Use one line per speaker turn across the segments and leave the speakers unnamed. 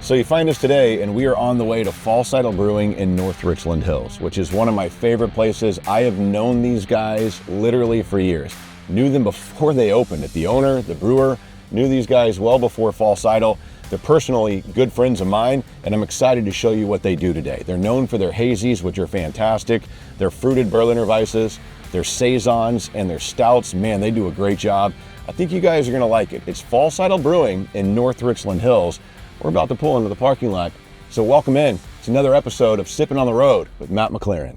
So you find us today, and we are on the way to False Idol Brewing in North Richland Hills, which is one of my favorite places. I have known these guys literally for years. Knew them before they opened it. The owner, the brewer, knew these guys well before False Idol. They're personally good friends of mine, and I'm excited to show you what they do today. They're known for their hazies, which are fantastic, their fruited Berliner Weisses, their saisons, and their stouts. Man, they do a great job. I think you guys are gonna like it. It's False Idol Brewing in North Richland Hills. We're about to pull into the parking lot, so welcome in. It's another episode of Sippin' on the Road with Matt McLaren.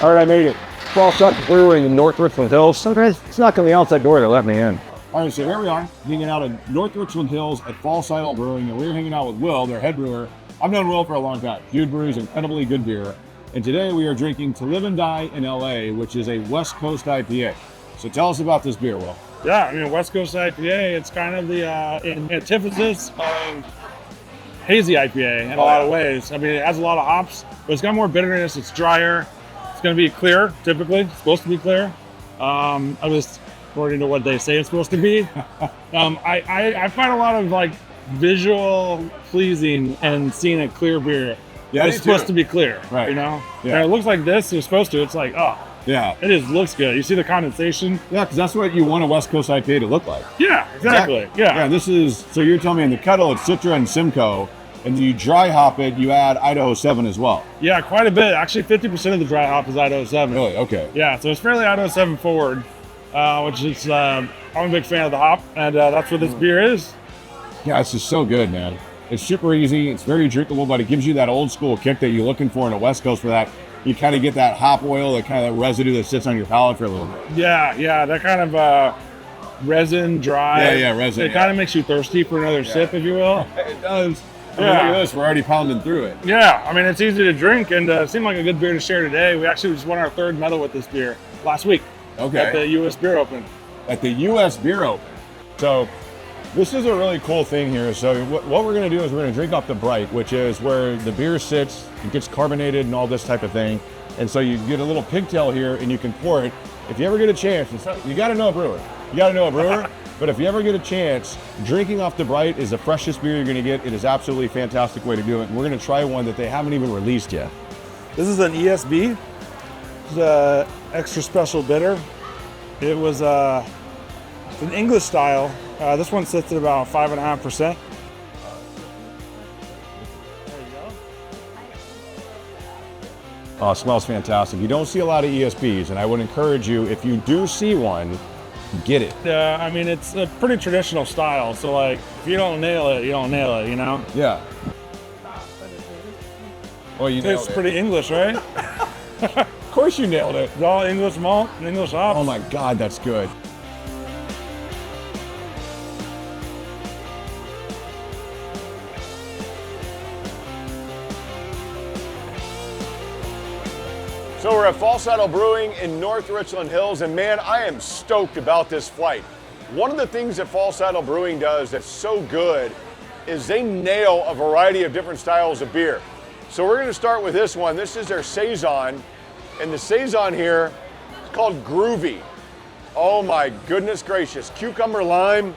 All right, I made it. False Idol Brewing in North Richland Hills. Sometimes it's not on the outside door to let me in. All right, so here we are, hanging out in North Richland Hills at False Idol Brewing, and we're hanging out with Will, their head brewer. I've known Will for a long time. Dude brews incredibly good beer. And today we are drinking To Live and Die in LA, which is a West Coast IPA. So tell us about this beer, Will.
Yeah, I mean, West Coast IPA, it's kind of the antithesis of hazy IPA in a lot of ways. I mean, it has a lot of hops, but it's got more bitterness, it's drier. It's going to be clear, typically. It's supposed to be clear. At least according to what they say it's supposed to be. I find a lot of like visual pleasing and seeing a clear beer.
Yeah,
it's supposed to be clear,
right?
You know?
Yeah.
And it looks like this, it's supposed to. It's like, oh.
Yeah.
It just looks good. You see the condensation?
Yeah, because that's what you want a West Coast IPA to look like.
Yeah, exactly. Yeah.
Yeah, this is, so you're telling me in the kettle it's Citra and Simcoe, and you dry hop it, you add Idaho 7 as well.
Yeah, quite a bit. Actually, 50% of the dry hop is Idaho 7.
Really? Okay.
Yeah, so it's fairly Idaho 7 forward, which is, I'm a big fan of the hop, and that's what this beer is.
Yeah, it's just so good, man. It's super easy, it's very drinkable, but it gives you that old school kick that you're looking for in the West Coast for that. You kind of get that hop oil, that kind of residue that sits on your palate for a little bit.
Yeah, that kind of resin, dry.
Yeah, resin.
It kind of makes you thirsty for another sip, if you will.
It does. I mean,
Yeah.
look at this, we're already pounding through it.
Yeah, I mean, it's easy to drink, and it seemed like a good beer to share today. We actually just won our third medal with this beer last week at the U.S. Beer Open.
At the U.S. Beer Open. So this is a really cool thing here. So what we're going to do is we're going to drink off the bright, which is where the beer sits, it gets carbonated and all this type of thing. And so you get a little pigtail here and you can pour it. If you ever get a chance, you got to know a brewer. You got to know a brewer. But if you ever get a chance, drinking off the bright is the freshest beer you're going to get. It is absolutely a fantastic way to do it. And we're going to try one that they haven't even released yet.
This is an ESB. It's an extra special bitter. It was it's an English style. This one sits at about 5.5%. There you go.
Oh, it smells fantastic. You don't see a lot of ESBs, and I would encourage you, if you do see one, get it.
I mean, it's a pretty traditional style. So, like, if you don't nail it, you don't nail it, you know?
Yeah. Well, you nailed
It's
it.
pretty English, right?
Of course you nailed it.
It's all English malt and English hops.
Oh my God, that's good. So we're at False Idol Brewing in North Richland Hills, and man, I am stoked about this flight. One of the things that False Idol Brewing does that's so good is they nail a variety of different styles of beer. So we're gonna start with this one. This is their Saison, and the Saison here is called Groovy. Oh my goodness gracious, cucumber lime.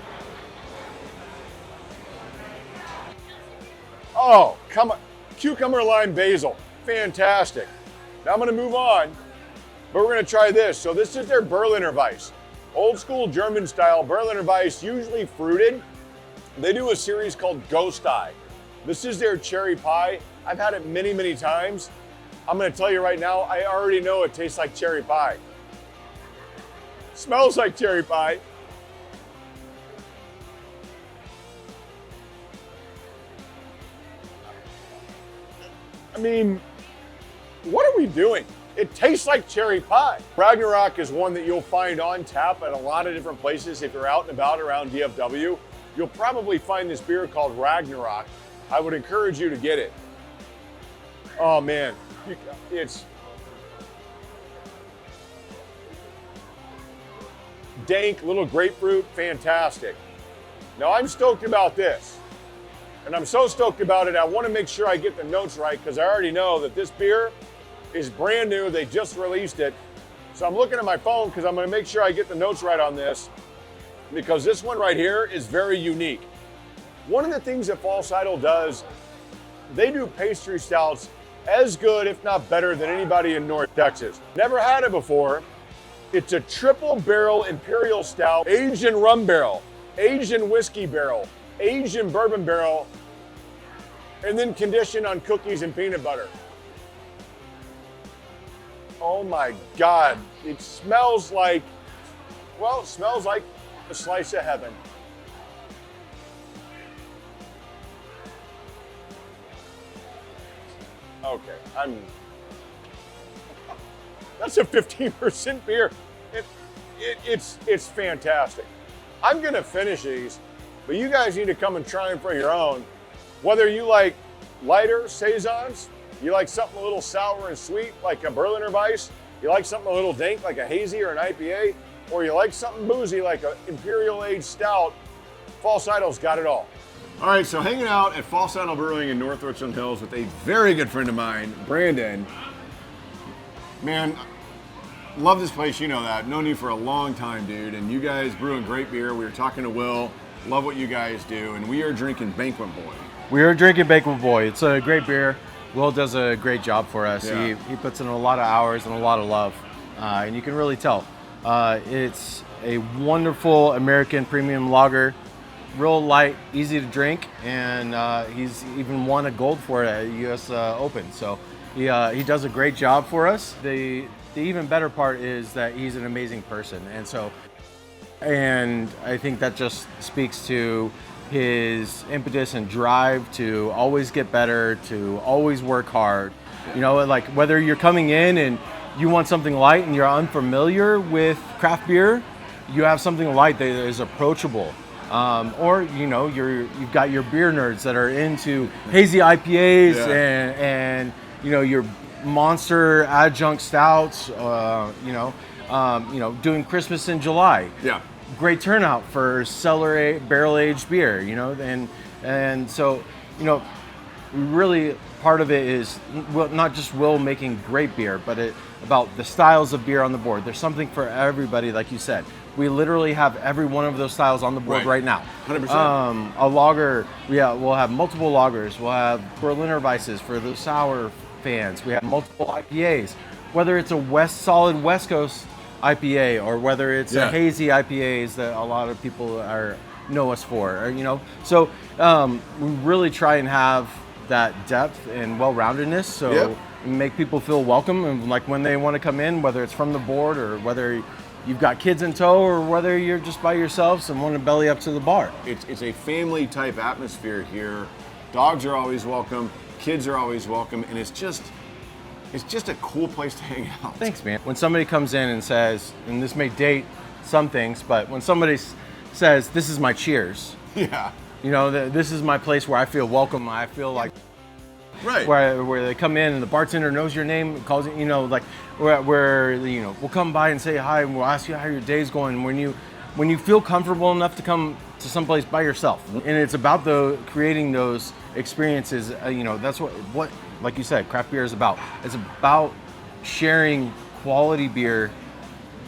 Oh, come on, cucumber lime basil, fantastic. Now I'm gonna move on, but we're gonna try this. So this is their Berliner Weiss. Old school German style Berliner Weiss, usually fruited. They do a series called Ghost Eye. This is their cherry pie. I've had it many, many times. I'm gonna tell you right now, I already know it tastes like cherry pie. Smells like cherry pie. I mean, what are we doing? It tastes like cherry pie. Ragnarok is one that you'll find on tap at a lot of different places. If you're out and about around DFW, you'll probably find this beer called Ragnarok. I would encourage you to get it. Oh man, it's
dank, little grapefruit, fantastic. Now I'm stoked about this. And I'm so stoked about it, I want to make sure I get the notes right because I already know that this beer is brand new. They just released it. So I'm looking at my phone because I'm going to make sure I get the notes right on this because this one right here is very unique. One of the things that False Idol does, they do pastry stouts as good, if not better, than anybody in North Texas. Never had it before. It's a triple barrel imperial stout, aged in rum barrel, aged in whiskey barrel, aged in bourbon barrel, and then conditioned on cookies and peanut butter. Oh my God, it smells like, well, it smells like a slice of heaven. Okay, that's a 15% beer. It's fantastic. I'm gonna finish these, but you guys need to come and try them for your own. Whether you like lighter saisons, you like something a little sour and sweet like a Berliner Weiss, you like something a little dank like a hazy or an IPA, or you like something boozy like an imperial aged stout, False Idol's got it all.
All right, so hanging out at False Idol Brewing in North Richland Hills with a very good friend of mine, Brandon. Man, love this place, you know that. Known you for a long time, dude. And you guys brewing great beer. We were talking to Will. Love what you guys do. And we are drinking Banquet Boy.
We are drinking Banquet Boy. It's a great beer. Will does a great job for us.
Yeah.
He puts in a lot of hours and a lot of love. And you can really tell. It's a wonderful American premium lager. Real light, easy to drink, and he's even won a gold for it at US Open. So he does a great job for us. The even better part is that he's an amazing person, and I think that just speaks to his impetus and drive to always get better, to always work hard. You know, like whether you're coming in and you want something light and you're unfamiliar with craft beer, you have something light that is approachable. Or you know you've got your beer nerds that are into hazy IPAs and you know your monster adjunct stouts. Doing Christmas in July.
Yeah,
great turnout for barrel aged beer. You know, and so you know really part of it is not just Will making great beer, but about the styles of beer on the board. There's something for everybody, like you said. We literally have every one of those styles on the board right now.
100%.
A lager, we'll have multiple lagers. We'll have Berliner Weisses for the sour fans. We have multiple IPAs, whether it's a solid West Coast IPA or whether it's a hazy IPAs that a lot of people know us for. Or, you know, so we really try and have that depth and well-roundedness. So make people feel welcome and like when they want to come in, whether it's from the board or whether you've got kids in tow or whether you're just by yourselves and want to belly up to the bar.
It's a family type atmosphere here. Dogs are always welcome, kids are always welcome, and it's just a cool place to hang out.
Thanks, man. When somebody comes in and says, and this may date some things, but when somebody says, "This is my Cheers,"
yeah,
you know, this is my place where I feel welcome. I feel like where they come in and the bartender knows your name, calls it, you know, like where you know we'll come by and say hi and we'll ask you how your day's going. When you feel comfortable enough to come to someplace by yourself, and it's about creating those experiences. You know, that's what like you said, craft beer is about. It's about sharing quality beer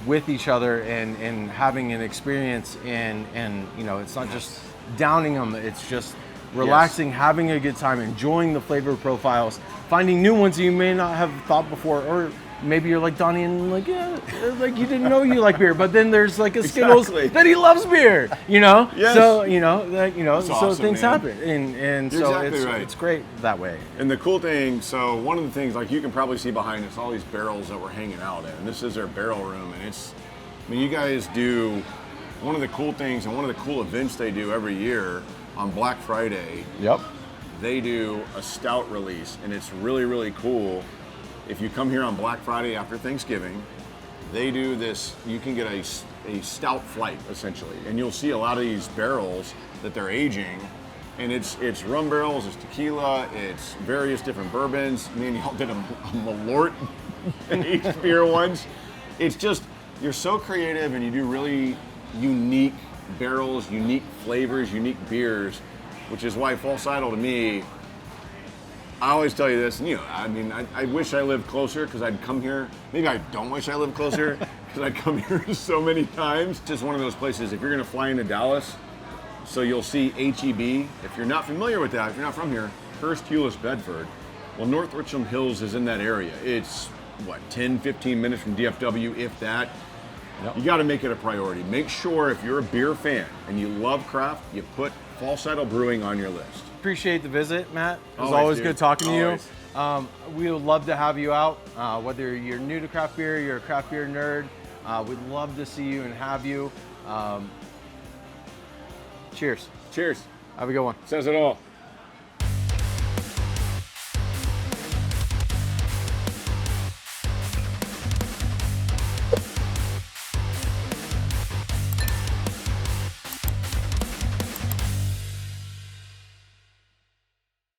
with each other and having an experience and you know, it's not just downing them. It's just relaxing, having a good time, enjoying the flavor profiles, finding new ones that you may not have thought before, or maybe you're like Donnie and like, like you didn't know you like beer, but then there's like a Skittles that he loves beer, you know?
Yes.
So, you know, that's so
awesome,
things
man.
happen. And
You're
so
exactly
it's great that way.
And the cool thing, so one of the things, like you can probably see behind us, all these barrels that we're hanging out in. This is their barrel room, and you guys do one of the cool things and one of the cool events they do every year on Black Friday.
Yep.
They do a stout release, and it's really, really cool. If you come here on Black Friday after Thanksgiving, they do this, you can get a stout flight, essentially. And you'll see a lot of these barrels that they're aging, and it's rum barrels, it's tequila, it's various different bourbons. Man, y'all did a Malort aged beer once. It's just, You're so creative and you do really unique barrels, unique flavors, unique beers, which is why False Idol to me, I always tell you this, and you know, I mean, I wish I lived closer because I'd come here. Maybe I don't wish I lived closer because I'd come here so many times. It's just one of those places, if you're gonna fly into Dallas, so you'll see HEB. If you're not familiar with that, if you're not from here, Hurst, Hewlett, Bedford. Well, North Richland Hills is in that area. It's, what, 10, 15 minutes from DFW, if that.
Yep.
You gotta make it a priority. Make sure if you're a beer fan and you love craft, you put False Idol Brewing on your list.
Appreciate the visit, Matt. It was
Always,
always
dude.
good talking
Always.
to you. We would love to have you out, whether you're new to craft beer, you're a craft beer nerd. We'd love to see you and have you. Cheers.
Cheers.
Have a good one.
Says it all.